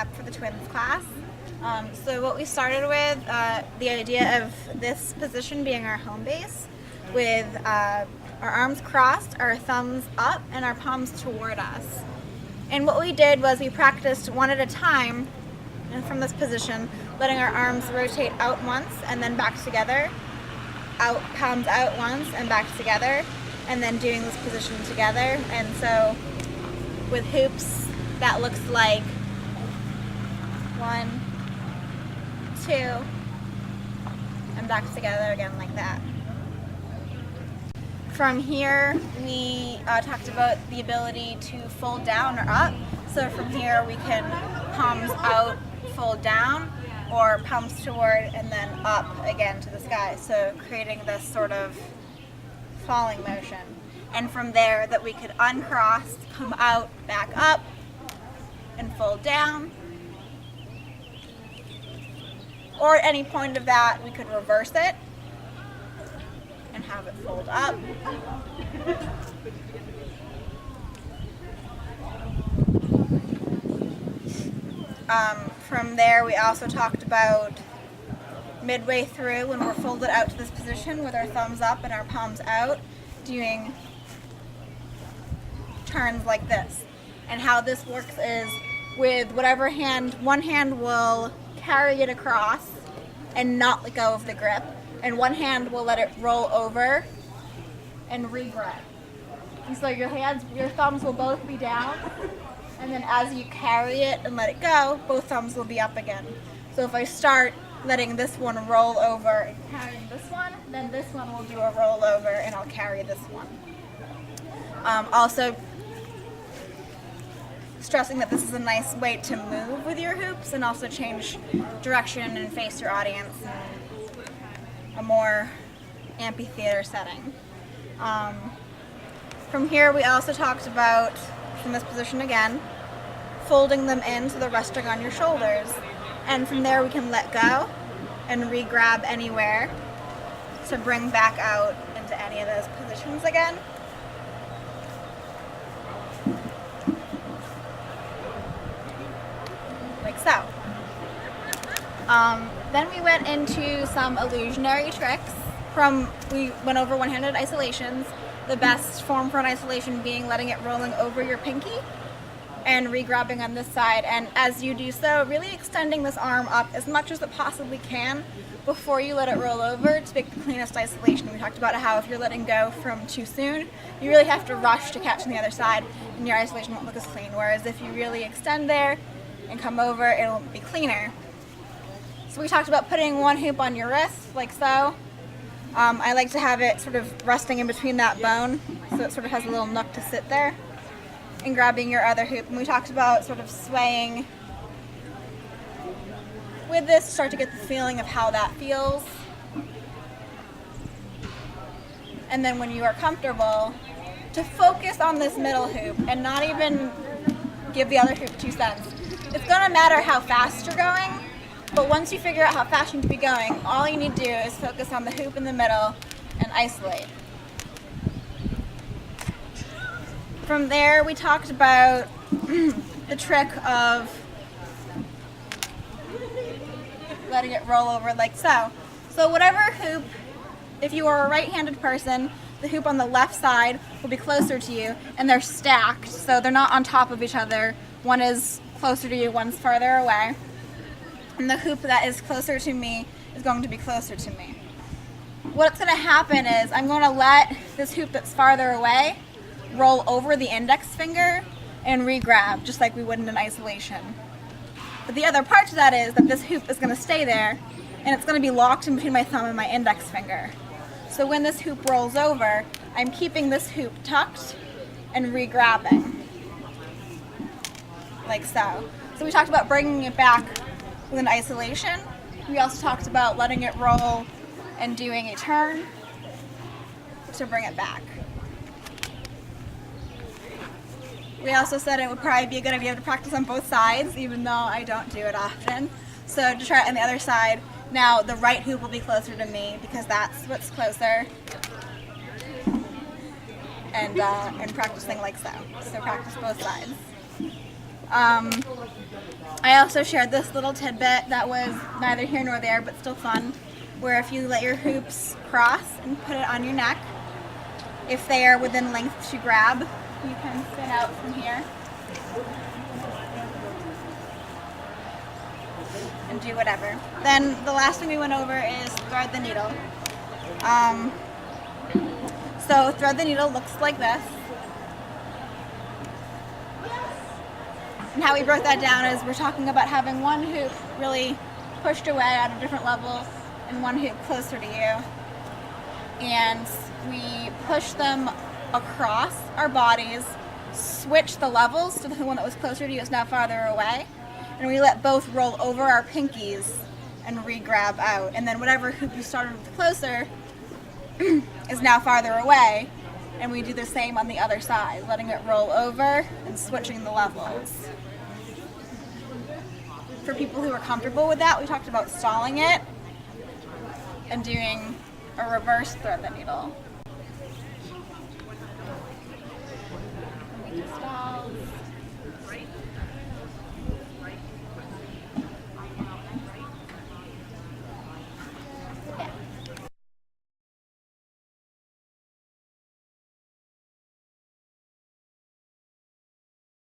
up for the twins class. So what we started with, the idea of this position being our home base, with our arms crossed, our thumbs up, and our palms toward us. And what we did was we practiced one at a time, and from this position, letting our arms rotate out once and then back together, out, palms out once and back together, and then doing this position together. And so with hoops, that looks like 1, 2, and back together again like that. From here, we talked about the ability to fold down or up. So from here, we can palms out, fold down, or palms toward and then up again to the sky. So creating this sort of falling motion. And from there, that we could uncross, come out, back up, and fold down. Or at any point of that, we could reverse it and have it fold up. From there, we also talked about midway through when we're folded out to this position with our thumbs up and our palms out, doing turns like this. And how this works is with whatever hand, one hand will carry it across and not let go of the grip, and one hand will let it roll over and re-grip. And so your thumbs will both be down, and then as you carry it and let it go, both thumbs will be up again. So if I start letting this one roll over and carrying this one, then this one will do a roll over and I'll carry this one. Also stressing that this is a nice way to move with your hoops and also change direction and face your audience in a more amphitheater setting. From here, we also talked about, from this position again, folding them in so they're resting on your shoulders. And from there, we can let go and re-grab anywhere to bring back out into any of those positions again. Like so. Then we went into some illusionary tricks. We went over one-handed isolations, the best form for an isolation being letting it rolling over your pinky and re-grabbing on this side. And as you do so, really extending this arm up as much as it possibly can before you let it roll over to make the cleanest isolation. We talked about how if you're letting go from too soon, you really have to rush to catch on the other side and your isolation won't look as clean. Whereas if you really extend there and come over, it'll be cleaner. So we talked about putting one hoop on your wrist, like so. I like to have it sort of resting in between that bone, so it sort of has a little nook to sit there, and grabbing your other hoop. And we talked about sort of swaying with this, start to get the feeling of how that feels. And then when you are comfortable, to focus on this middle hoop and not even give the other hoop 2 cents. It's gonna matter how fast you're going, but once you figure out how fast you need to be going, all you need to do is focus on the hoop in the middle and isolate. From there, we talked about the trick of letting it roll over like so. So whatever hoop, if you are a right-handed person, the hoop on the left side will be closer to you, and they're stacked, so they're not on top of each other. One is closer to you, one's farther away. And the hoop that is closer to me is going to be closer to me. What's going to happen is I'm going to let this hoop that's farther away roll over the index finger and re-grab, just like we would in an isolation. But the other part to that is that this hoop is going to stay there, and it's going to be locked in between my thumb and my index finger. So when this hoop rolls over, I'm keeping this hoop tucked and re-grabbing, like so. So we talked about bringing it back with an isolation. We also talked about letting it roll and doing a turn to bring it back. We also said it would probably be a good idea to practice on both sides, even though I don't do it often. So to try it on the other side, now the right hoop will be closer to me because that's what's closer. And practicing like so. So practice both sides. I also shared this little tidbit that was neither here nor there, but still fun, where if you let your hoops cross and put it on your neck, if they are within length to grab, you can spin out from here and do whatever. Then the last thing we went over is thread the needle. So thread the needle looks like this. And how we broke that down is we're talking about having one hoop really pushed away at a different level and one hoop closer to you. And we push them across our bodies, switch the levels, so the one that was closer to you is now farther away. And we let both roll over our pinkies and re-grab out. And then whatever hoop you started with closer is now farther away. And we do the same on the other side, letting it roll over and switching the levels. For people who are comfortable with that, we talked about stalling it and doing a reverse thread the needle.